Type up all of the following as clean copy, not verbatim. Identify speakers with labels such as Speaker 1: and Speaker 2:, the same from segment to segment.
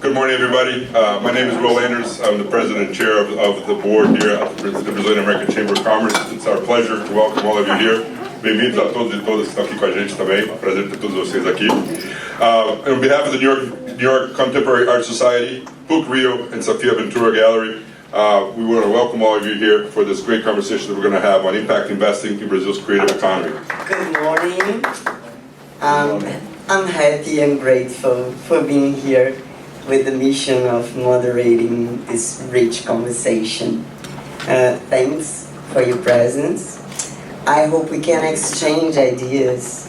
Speaker 1: Good morning, everybody. My name is Will Landers. I'm the president and chair of the board here at the Brazilian American Chamber of Commerce. It's our pleasure to welcome all of you here. Bem-vindos a todos e todas que estão aqui com a gente também. Prazer ter todos vocês aqui. On behalf of the New York Contemporary Art Society, PUC-Rio, and Saphira Ventura Gallery, we want to welcome all of you here for this great conversation that we're going to have on impact investing in Brazil's creative economy.
Speaker 2: Good morning. I'm happy and grateful for being here with the mission of moderating this rich conversation. Thanks for your presence. I hope we can exchange ideas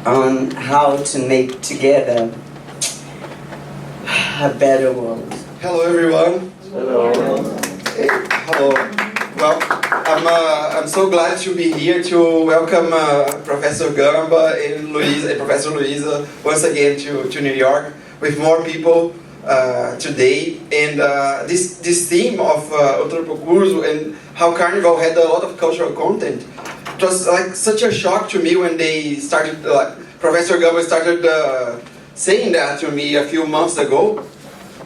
Speaker 2: on how to make together a better world.
Speaker 3: Hello everyone.
Speaker 2: Hello.
Speaker 3: Hey, hello. Well, I'm so glad to be here to welcome Professor Gamba and Professor Luisa once again to New York with more people today. And this theme of ANTROPOCRUZO and how Carnival had a lot of cultural content. It was like such a shock to me when they started, Professor Gamba started saying that to me a few months ago.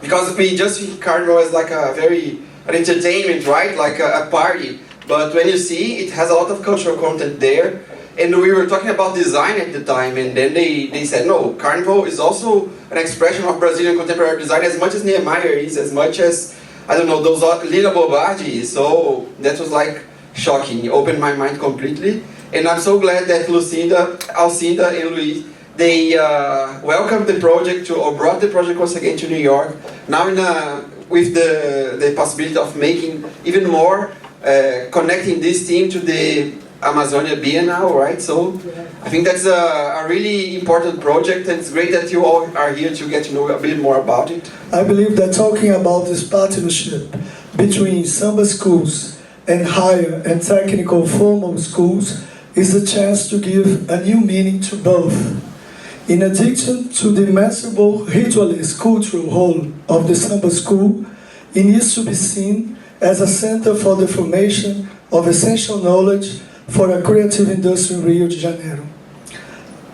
Speaker 3: Because we just see Carnival as like an entertainment, right? Like a party. But when you see, it has a lot of cultural content there. And we were talking about design at the time, and then they said, no, Carnival is also an expression of Brazilian contemporary design as much as Niemeyer is, as much as, I don't know, those Lina Bobardi. So that was like shocking. It opened my mind completely. And I'm so glad that Alcinda and Luis, they welcomed the project or brought the project once again to New York. Now with the possibility of making even more, connecting this team to the Amazonia Biennial, right? So I think that's a really important project, and it's great that you all are here to get to know a bit more about it.
Speaker 4: I believe that talking about this partnership between samba schools and higher and technical formal schools is a chance to give a new meaning to both. In addition to the immeasurable ritualist cultural role of the samba school, it needs to be seen as a center for the formation of essential knowledge for a creative industry in Rio de Janeiro.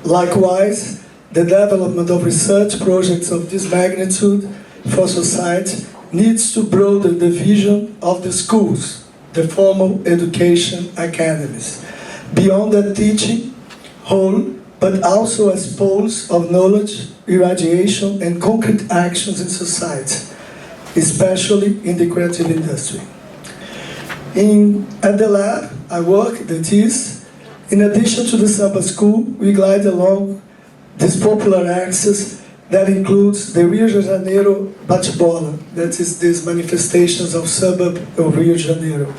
Speaker 4: Likewise, the development of research projects of this magnitude for society needs to broaden the vision of the schools, the formal education academies, beyond the teaching whole, but also as poles of knowledge, irradiation, and concrete actions in society, especially in the creative industry. At the lab I work, that is, in addition to the samba school, we glide along this popular axis that includes the Rio de Janeiro bate-bola, that is these manifestations of suburb of Rio de Janeiro.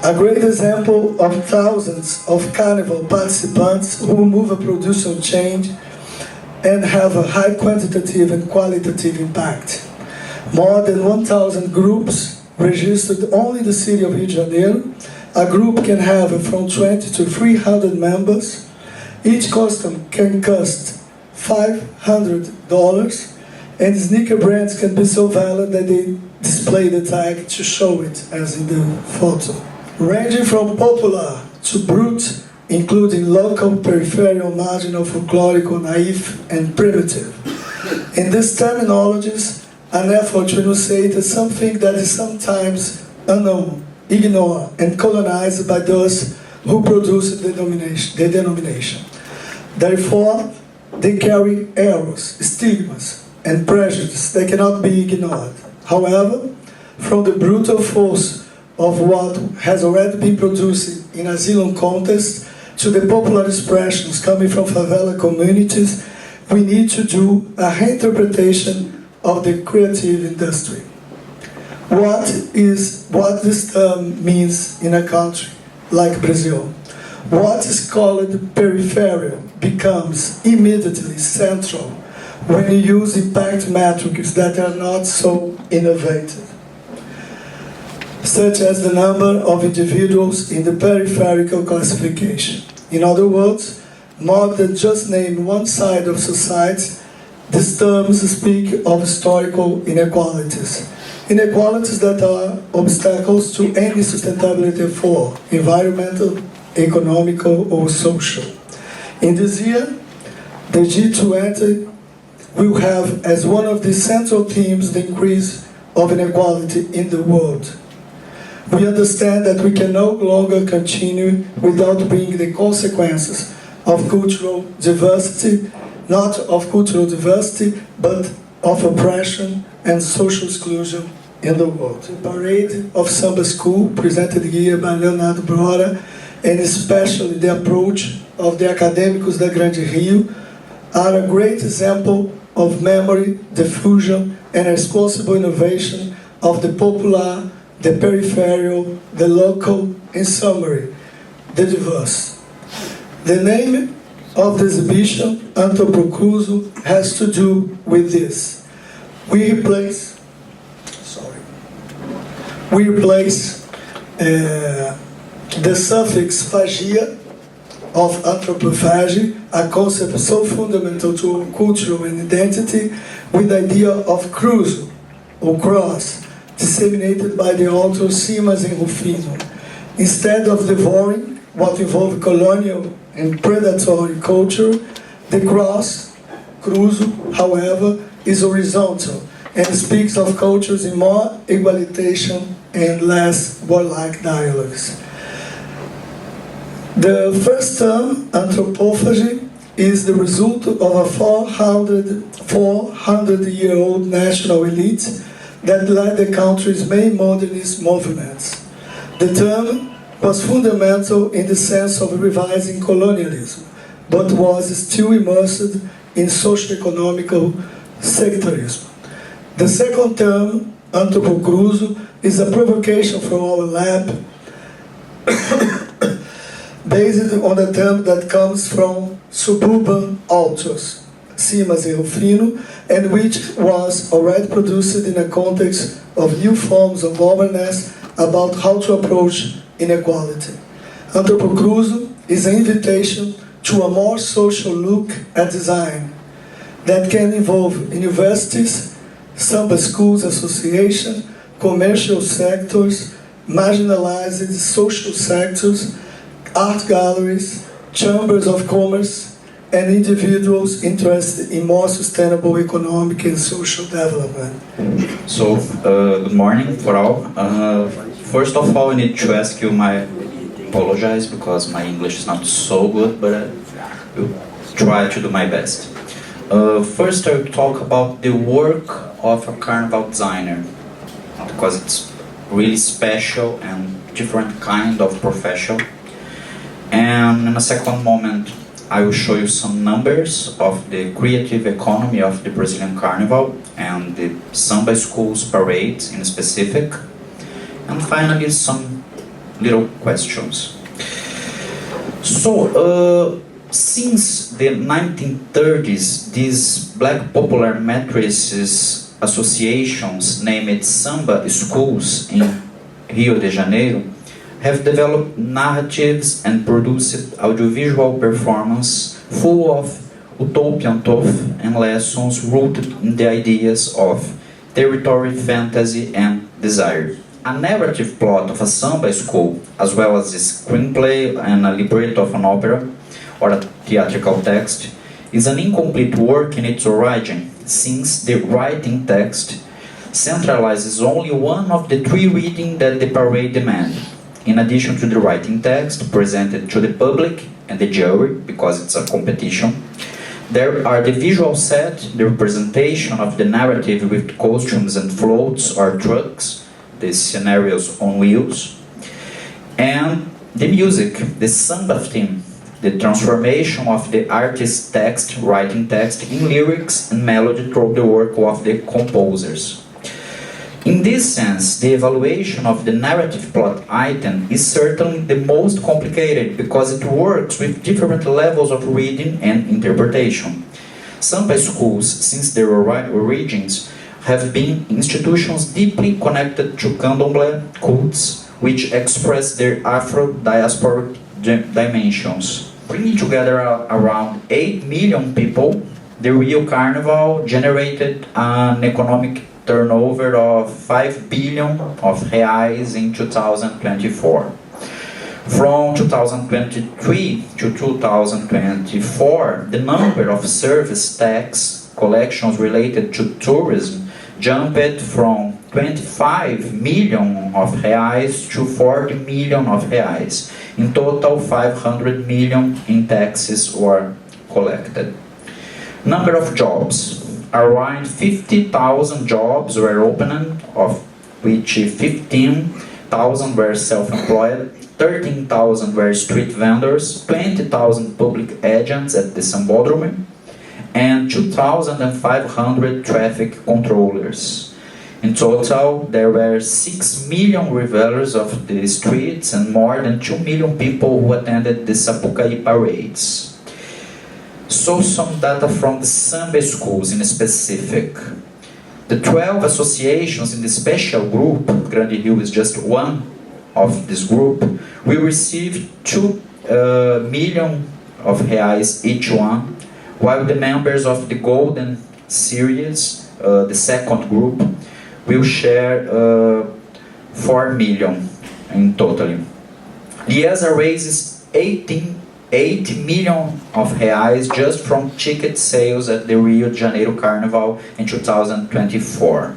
Speaker 4: A great example of thousands of carnival participants who move a production change and have a high quantitative and qualitative impact. More than 1,000 groups registered only in the city of Rio de Janeiro. A group can have from 20 to 300 members. Each costume can cost $500, and sneaker brands can be so valid that they display the tag to show it, as in the photo. Ranging from popular to brute, including local, peripheral, marginal, folkloric, naive, and primitive. In these terminologies, an effort to enunciate something that is sometimes unknown, ignored, and colonized by those who produce the denomination. Therefore, they carry errors, stigmas, and prejudices that cannot be ignored. However, from the brutal force of what has already been produced in asylum contests to the popular expressions coming from favela communities, we need to do a reinterpretation of the creative industry. What this term means in a country like Brazil. What is called peripheral becomes immediately central when you use impact metrics that are not so innovative, such as the number of individuals in the peripheral classification. In other words, more than just name one side of society, these terms speak of historical inequalities. Inequalities that are obstacles to any sustainability for environmental, economical, or social. In this year, the G20 will have as one of the central themes the increase of inequality in the world. We understand that we can no longer continue without bringing the consequences of cultural diversity, not of cultural diversity, but of oppression and social exclusion in the world. The parade of Samba School, presented here by Leonardo Brora, and especially the approach of the Acadêmicos da Grande Rio, are a great example of memory, diffusion, and responsible innovation of the popular, the peripheral, the local, in summary, the diverse. The name of the exhibition, ANTROPOCRUZO, has to do with this. We replace the suffix phagia of anthropophagy, a concept so fundamental to culture and identity, with the idea of cruzo, or cross, disseminated by the authors Simas and Rufino. Instead of devouring what involved colonial and predatory culture, the cross, cruzo, however, is horizontal and speaks of cultures in more egalitarian and less warlike dialogues. The first term, anthropophagy, is the result of a 400-year-old national elite that led the country's main modernist movements. The term was fundamental in the sense of revising colonialism, but was still immersed in socio-economical sectarism. The second term, ANTROPOCRUZO, is a provocation from our lab based on a term that comes from suburban authors, Simas and Rufino, and which was already produced in a context of new forms of awareness about how to approach inequality. ANTROPOCRUZO is an invitation to a more social look at design that can involve universities, Samba Schools Association, commercial sectors, marginalized social sectors, art galleries, chambers of commerce, and individuals interested in more sustainable economic and social development.
Speaker 5: So, good morning for all. First of all, I need to ask you my apologize because my English is not so good, but I will try to do my best. First, I will talk about the work of a carnival designer because it's really special and different kind of profession. And in a second moment, I will show you some numbers of the creative economy of the Brazilian Carnival and the Samba Schools parades in specific. And finally, some little questions. So, since the 1930s, these black popular matrices associations named Samba Schools in Rio de Janeiro have developed narratives and produced audiovisual performance full of utopian thought and lessons rooted in the ideas of territory, fantasy, and desire. A narrative plot of a samba school, as well as a screenplay and a libretto of an opera, or a theatrical text, is an incomplete work in its origin, since the writing text centralizes only one of the three readings that the parade demands. In addition to the writing text presented to the public and the jury, because it's a competition, there are the visual set, the representation of the narrative with costumes and floats or trucks, the scenarios on wheels, and the music, the samba theme, the transformation of the artist's text, writing text, in lyrics and melody through the work of the composers. In this sense, the evaluation of the narrative plot item is certainly the most complicated because it works with different levels of reading and interpretation. Samba schools, since their origins, have been institutions deeply connected to candomblé cults, which express their Afro-diasporic dimensions. Bringing together around 8 million people, the Rio Carnival generated an economic turnover of 5 billion of reais in 2024. From 2023 to 2024, the number of service tax collections related to tourism jumped from 25 million of reais to 40 million of reais. In total, 500 million in taxes were collected. Number of jobs. Around 50,000 jobs were opened, of which 15,000 were self-employed, 13,000 were street vendors, 20,000 public agents at the Sambódromo, and 2,500 traffic controllers. In total, there were 6 million revelers of the streets and more than 2 million people who attended the Sapucaí parades. So some data from the samba schools in specific. The 12 associations in the special group, Grande Rio is just one of this group, we received 2 million of reais each one, while the members of the Golden Series, the second group, will share 4 million in total. Liesa raises 80 million of reais just from ticket sales at the Rio de Janeiro carnival in 2024.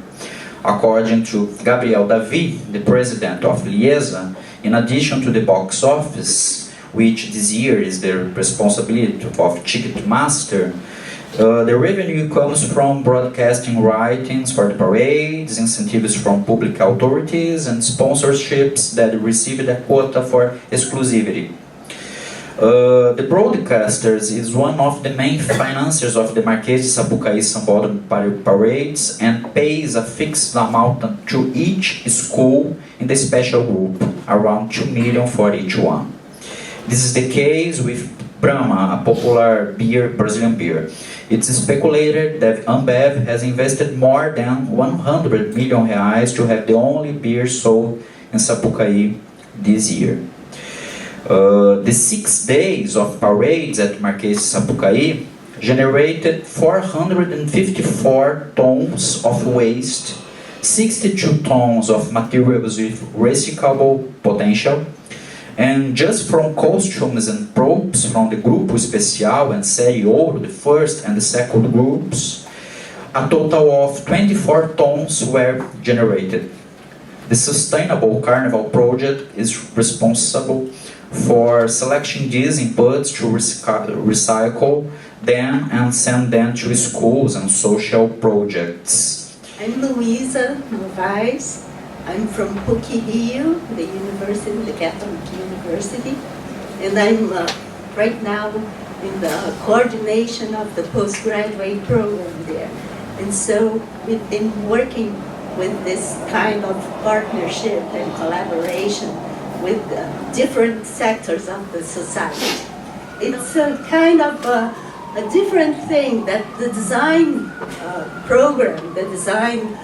Speaker 5: According to Gabriela, the president of Liesa, in addition to the box office, which this year is the responsibility of Ticketmaster, the revenue comes from broadcasting writings for the parades, incentives from public authorities, and sponsorships that receive a quota for exclusivity. The broadcasters is one of the main financiers of the Marquês de Sapucaí Sambódromo parades and pays a fixed amount to each school in the special group, around 2 million for each one. This is the case with Brahma, a popular beer, Brazilian beer. It's speculated that Ambev has invested more than 100 million reais to have the only beer sold in Sapucaí this year. The 6 days of parades at Marquês de Sapucaí generated 454 tons of waste, 62 tons of materials with recyclable potential, and just from costumes and props from the Grupo Especial and Série Ouro, the first and the second groups, a total of 24 tons were generated. The Sustainable Carnival project is responsible for selecting these inputs to recycle them and send them to schools and social projects.
Speaker 6: I'm Luisa Novaes. I'm from PUC-Rio, the university, the Catholic University, and I'm right now in the coordination of the postgraduate program there. And so we've been working with this kind of partnership and collaboration with different sectors of the society. It's a kind of a different thing that the design program, the design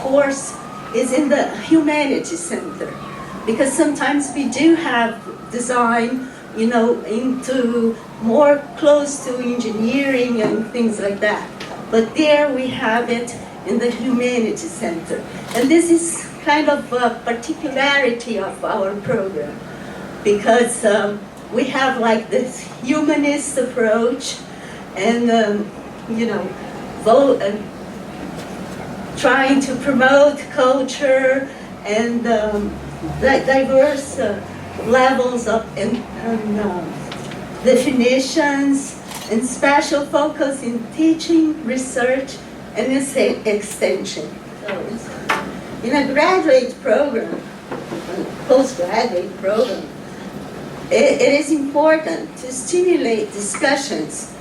Speaker 6: course is in the Humanities Center. Because sometimes we do have design, you know, into more close to engineering and things like that. But there we have it in the Humanities Center. And this is kind of a particularity of our program, because we have like this humanist approach and, you know, trying to promote culture and diverse levels of definitions and special focus in teaching, research, and extension. So in a graduate program, postgraduate program, it is important to stimulate discussions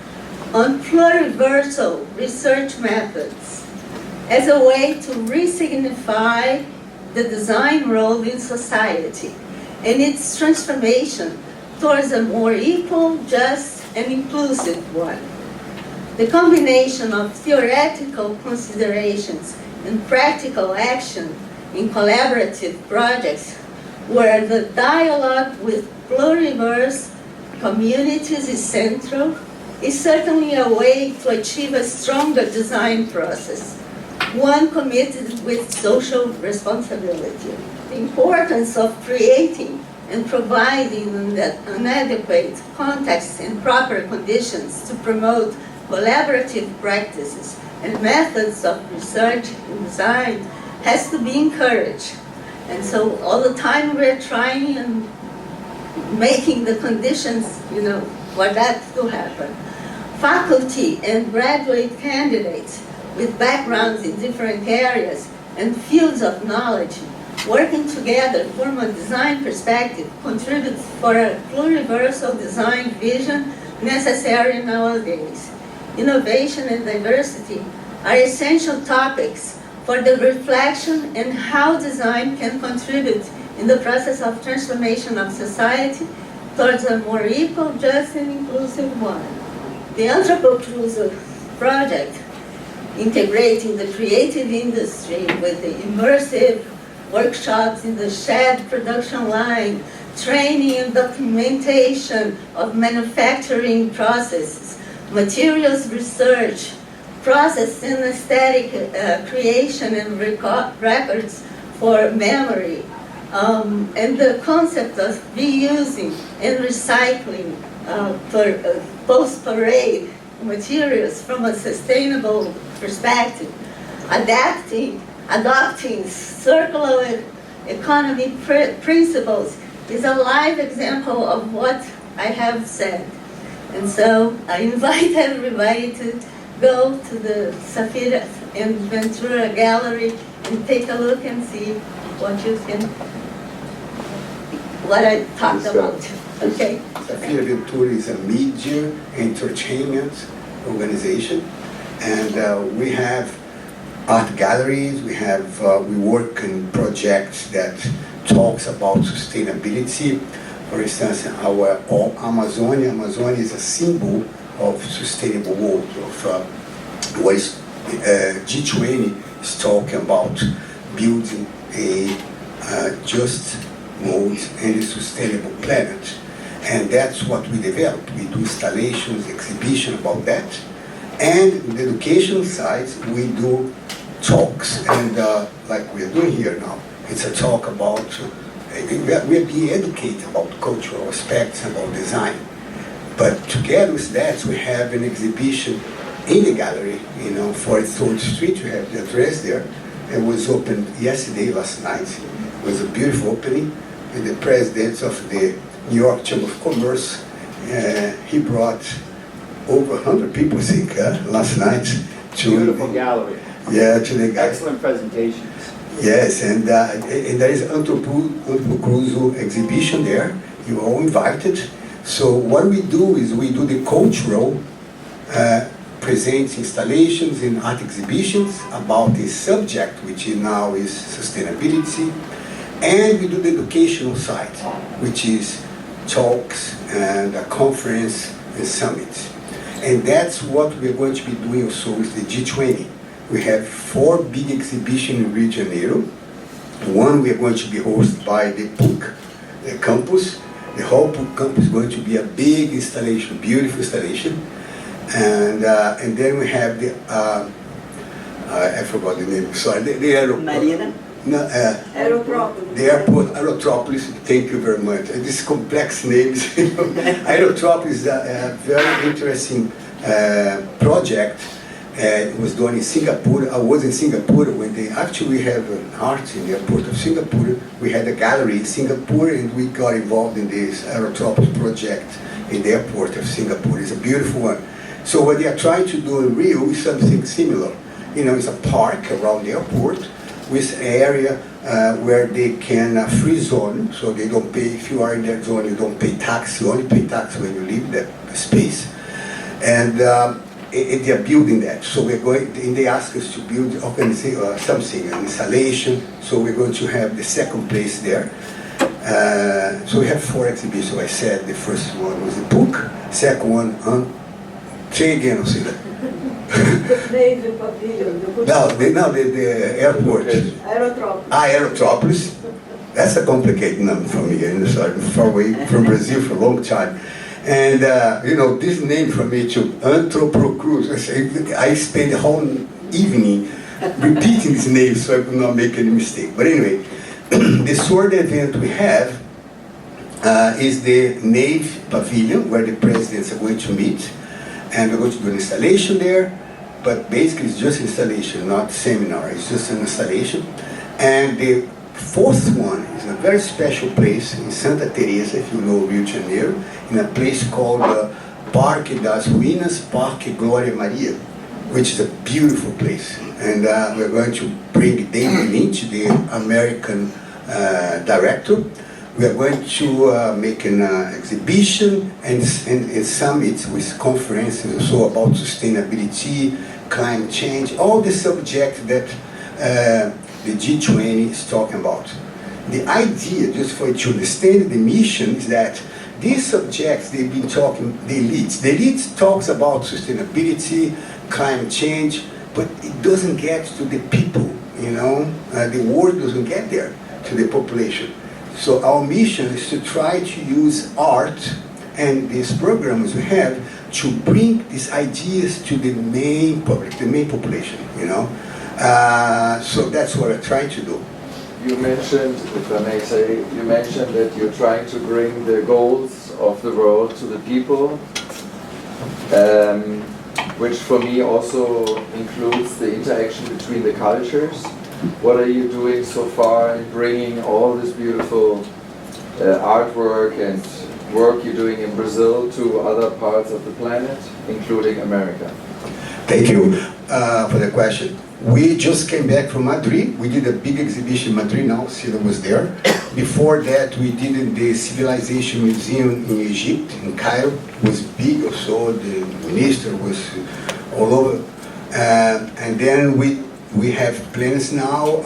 Speaker 6: on pluriversal research methods as a way to re-signify the design role in society and its transformation towards a more equal, just, and inclusive one. The combination of theoretical considerations and practical action in collaborative projects where the dialogue with pluriverse communities is central is certainly a way to achieve a stronger design process, one committed with social responsibility. The importance of creating and providing an adequate context and proper conditions to promote collaborative practices and methods of research and design has to be encouraged. And so all the time we're trying and making the conditions, for that to happen. Faculty and graduate candidates with backgrounds in different areas and fields of knowledge working together from a design perspective contributes for a pluriversal design vision necessary nowadays. Innovation and diversity are essential topics for the reflection and how design can contribute in the process of transformation of society towards a more equal, just, and inclusive one. The ANTROPOCRUZO project, integrating the creative industry with the immersive workshops in the shared production line, training and documentation of manufacturing processes, materials research, process and aesthetic creation and records for memory, and the concept of reusing and recycling for post-parade materials from a sustainable perspective, adopting circular economy principles is a live example of what I have said. And so I invite everybody to go to the Saphira Ventura Gallery and take a look and see what I talked about. Okay?
Speaker 7: Saphira Ventura is a media entertainment organization, and we have art galleries. We work in projects that talks about sustainability. For instance, our Amazonia is a symbol of sustainable world, of what is G20 is talking about building a just mode and a sustainable planet. And that's what we develop. We do installations, exhibition about that. And in the education side, we do talks, and like we're doing here now, it's a talk about, we're being educated about cultural aspects, about design. But together with that, we have an exhibition in the gallery, 43rd Street, we have the address there. It was opened last night. It was a beautiful opening, and the president of the New York Chamber of Commerce, he brought over 100 people, I think, last night.
Speaker 8: Beautiful gallery.
Speaker 7: Yeah, to the gallery.
Speaker 8: Excellent presentations.
Speaker 7: Yes, and there is ANTROPOCRUZO exhibition there. You are all invited. So what we do is we do the cultural present installations and art exhibitions about the subject, which now is sustainability, and we do the educational side, which is talks and a conference and summits. And that's what we're going to be doing also with the G20. We have 4 big exhibitions in Rio de Janeiro. One we are going to be hosted by the PUC, the campus. The whole PUC campus is going to be a big installation, beautiful installation. And then we have the, I forgot the name, sorry, the airport.
Speaker 2: Marina?
Speaker 7: No,
Speaker 6: Aerotropolis.
Speaker 7: the airport, Aerotropolis, thank you very much. These complex names. Aerotropolis is a very interesting project. It was done in Singapore. I was in Singapore when we have an art in the airport of Singapore. We had a gallery in Singapore, and we got involved in this Aerotropolis project in the airport of Singapore. It's a beautiful one. So what they are trying to do in Rio is something similar. It's a park around the airport with an area where they can free zone, so they don't pay. If you are in that zone, you don't pay tax. You only pay tax when you leave that space. And they are building that. So we're going, and they ask us to build something, an installation. So we're going to have the second place there. So we have 4 exhibitions. I said the first one was the book, second one, say again, I'll say that. The airport.
Speaker 6: Aerotropolis.
Speaker 7: Aerotropolis. That's a complicated number for me. I'm far away from Brazil for a long time. And, this name for me too, ANTROPOCRUZO. I spent the whole evening repeating this name so I could not make any mistake. But anyway, the third event we have is the Nave Pavilion, where the presidents are going to meet. and we're going to do an installation there, but basically it's just installation, not seminar, it's just an installation. And the fourth one is a very special place in Santa Teresa, if you know Rio de Janeiro, in a place called Parque das Ruínas, Parque Glória Maria, which is a beautiful place. And we're going to bring David Lynch, the American director. We are going to make an exhibition and summits with conferences also about sustainability, climate change, all the subjects that the G20 is talking about. The idea, just for you to understand the mission, is that these subjects, they've been talking, the elites talks about sustainability, climate change, but it doesn't get to the people, you know, the word doesn't get there to the population. So our mission is to try to use art and these programs we have to bring these ideas to the main public, the main population, you know. So that's what I try to do.
Speaker 8: You mentioned, if I may say, you mentioned that you're trying to bring the goals of the world to the people, which for me also includes the interaction between the cultures. What are you doing so far in bringing all this beautiful artwork and work you're doing in Brazil to other parts of the planet, including America?
Speaker 7: Thank you for the question. We just came back from Madrid. We did a big exhibition in Madrid now, Sila was there. Before that, we did in the Civilization Museum in Egypt, in Cairo. It was big also, the minister was all over. And then we have plans now,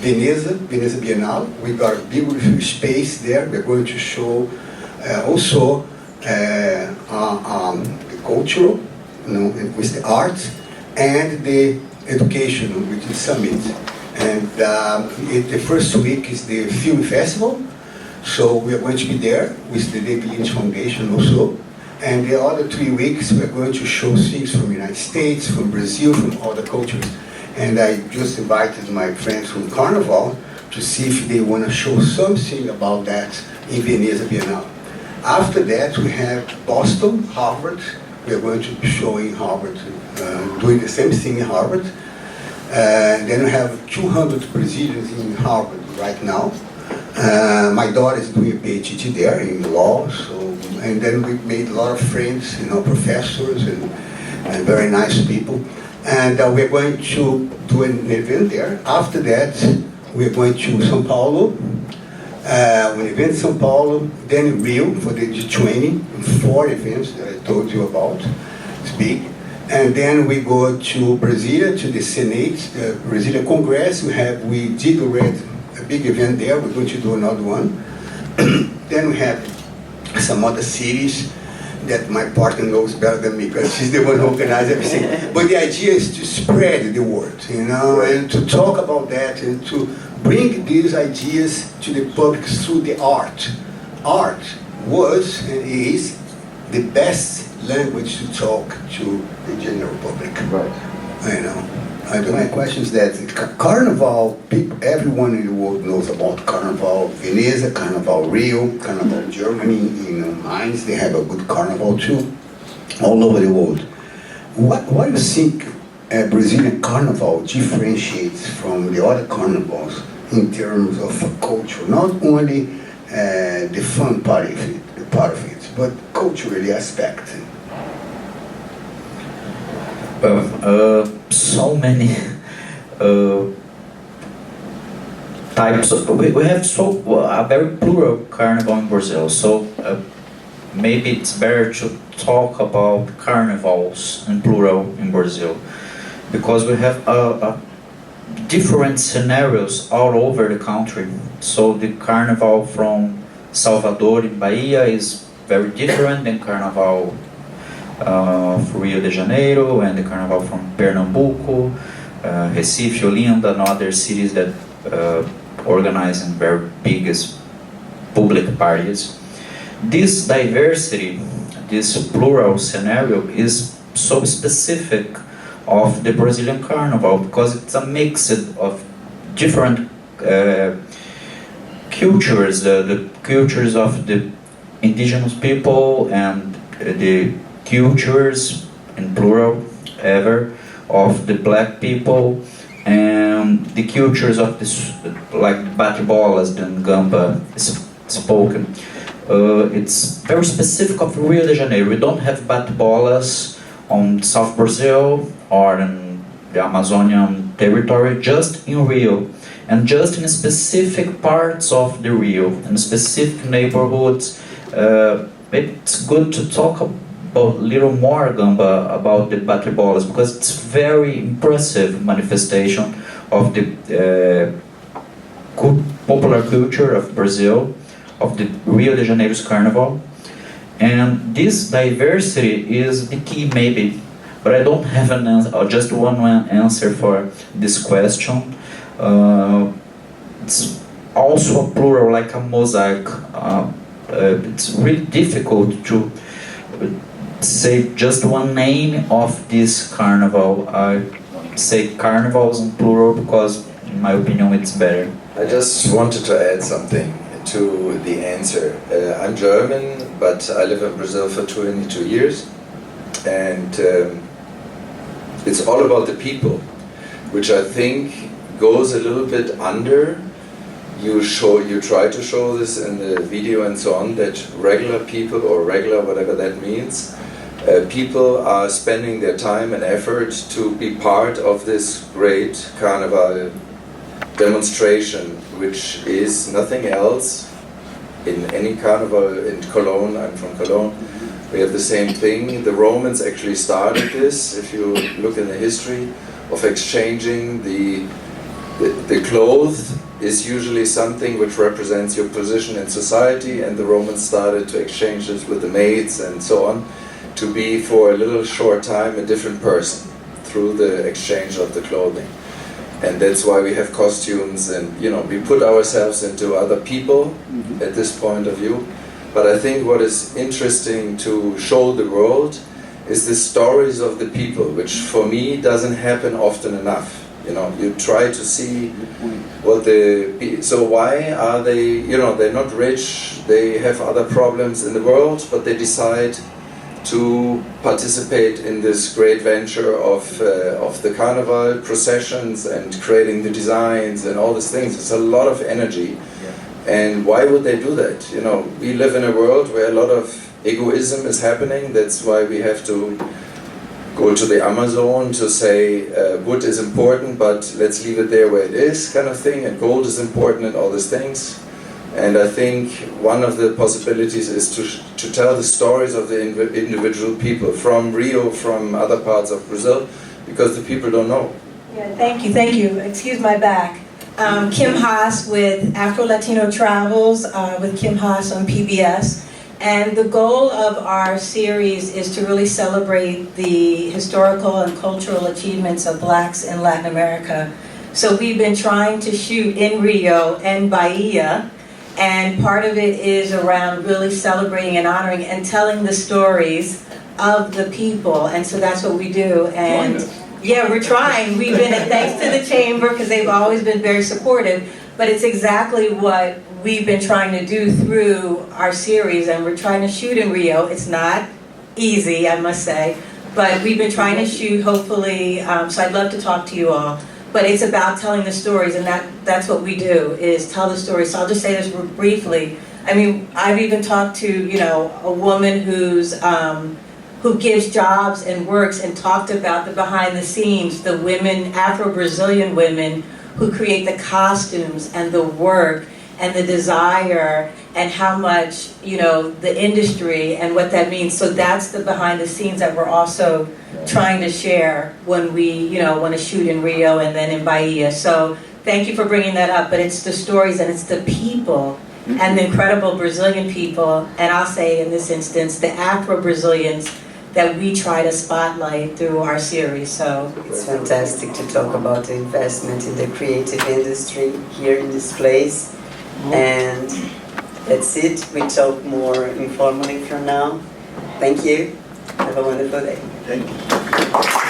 Speaker 7: Veneza Bienal. We got a big space there. We're going to show also the cultural, you know, with the art and the education, which is summit. And the first week is the film festival, so we are going to be there with the David Lynch Foundation also. And the other 3 weeks we are going to show things from the United States, from Brazil, from other cultures. And I just invited my friends from Carnival to see if they want to show something about that in Veneza Bienal. After that we have Boston, Harvard. We are going to be showing Harvard, doing the same thing in Harvard. Then we have 200 Brazilians in Harvard right now. My daughter is doing a PhD there in law, so, and then we made a lot of friends, you know, professors and very nice people. And we're going to do an event there. After that, we're going to São Paulo. We event in São Paulo, then Rio for the G20, 4 events that I told you about. It's big. And then we go to Brasilia, to the Senate, the Brasilia Congress. We did already a big event there. We're going to do another one. Then we have some other cities that my partner knows better than me because she's the one who organized everything. But the idea is to spread the word, you know, and to talk about that and to bring these ideas to the public through the art. Art was and is the best language to talk to the general public.
Speaker 8: Right.
Speaker 7: You know, my question is that Carnival, people, everyone in the world knows about Carnival Veneza, Carnival Rio, Carnival Germany, you know, Mainz, they have a good Carnival too, all over the world. What do you think Brazilian Carnival differentiates from the other carnivals in terms of culture? Not only the fun part of it, but culturally aspect.
Speaker 5: So many types of, we have a very plural carnival in Brazil, so maybe it's better to talk about carnivals in plural in Brazil, because we have different scenarios all over the country. So the carnival from Salvador in Bahia is very different than carnival from Rio de Janeiro, and the carnival from Pernambuco, Recife, Olinda, and other cities that organize in very biggest public parties. This diversity, this plural scenario is so specific of the Brazilian carnival because it's a mix of different cultures, the cultures of the indigenous people and the cultures in plural ever, of the black people, and the cultures of this, like bate-bolas, than Gamba is spoken. It's very specific of Rio de Janeiro. We don't have bate-bolas on South Brazil or in the Amazonian territory, just in Rio, and just in specific parts of the Rio, in specific neighborhoods. Maybe it's good to talk about a little more, Gamba, about the bate-bolas, because it's very impressive manifestation of the popular culture of Brazil, of the Rio de Janeiro's carnival. And this diversity is the key, maybe, but I don't have an answer, just one answer for this question. It's also a plural, like a mosaic. It's really difficult to say just one name of this carnival. I say carnivals in plural because, in my opinion, it's better.
Speaker 8: I just wanted to add something to the answer. I'm German, but I live in Brazil for 22 years, and it's all about the people, which I think goes a little bit under. You try to show this in the video and so on, that regular people, or regular, whatever that means, people are spending their time and effort to be part of this great carnival demonstration, which is nothing else. In any carnival in Cologne, I'm from Cologne, we have the same thing. The Romans actually started this, if you look in the history, of exchanging the clothes is usually something which represents your position in society, and the Romans started to exchange this with the maids and so on, to be for a little short time a different person through the exchange of the clothing. And that's why we have costumes, and we put ourselves into other people at this point of view. But I think what is interesting to show the world is the stories of the people, which for me doesn't happen often enough. You try to see what so why are they, they're not rich, they have other problems in the world, but they decide to participate in this great venture of the carnival processions and creating the designs and all these things. It's a lot of energy. And why would they do that? We live in a world where a lot of egoism is happening. That's why we have to go to the Amazon to say wood is important, but let's leave it there where it is, kind of thing, and gold is important and all these things. And I think one of the possibilities is to tell the stories of the individual people from Rio, from other parts of Brazil, because the people don't know.
Speaker 9: Yeah, thank you. Excuse my back. Kim Haas with Afro-Latino Travels, with Kim Haas on PBS. And the goal of our series is to really celebrate the historical and cultural achievements of Blacks in Latin America. So we've been trying to shoot in Rio and Bahia, and part of it is around really celebrating and honoring and telling the stories of the people. And so that's what we do. And yeah, we're trying. We've been, thanks to the Chamber, because they've always been very supportive, but it's exactly what we've been trying to do through our series, and we're trying to shoot in Rio. It's not easy, I must say, but we've been trying to shoot, hopefully, so I'd love to talk to you all. But it's about telling the stories, and that's what we do, is tell the stories. So I'll just say this briefly. I mean, I've even talked to, a woman who gives jobs and works, and talked about the behind the scenes, the women, Afro-Brazilian women, who create the costumes and the work and the desire, and how much, the industry and what that means. So that's the behind the scenes that we're also trying to share when we, want to shoot in Rio and then in Bahia. So thank you for bringing that up, but it's the stories and it's the people and the incredible Brazilian people, and I'll say in this instance, the Afro-Brazilians that we try to spotlight through our series. So
Speaker 2: it's fantastic to talk about the investment in the creative industry here in this place. And that's it. We talk more informally from now. Thank you. Have a wonderful day.
Speaker 7: Thank you.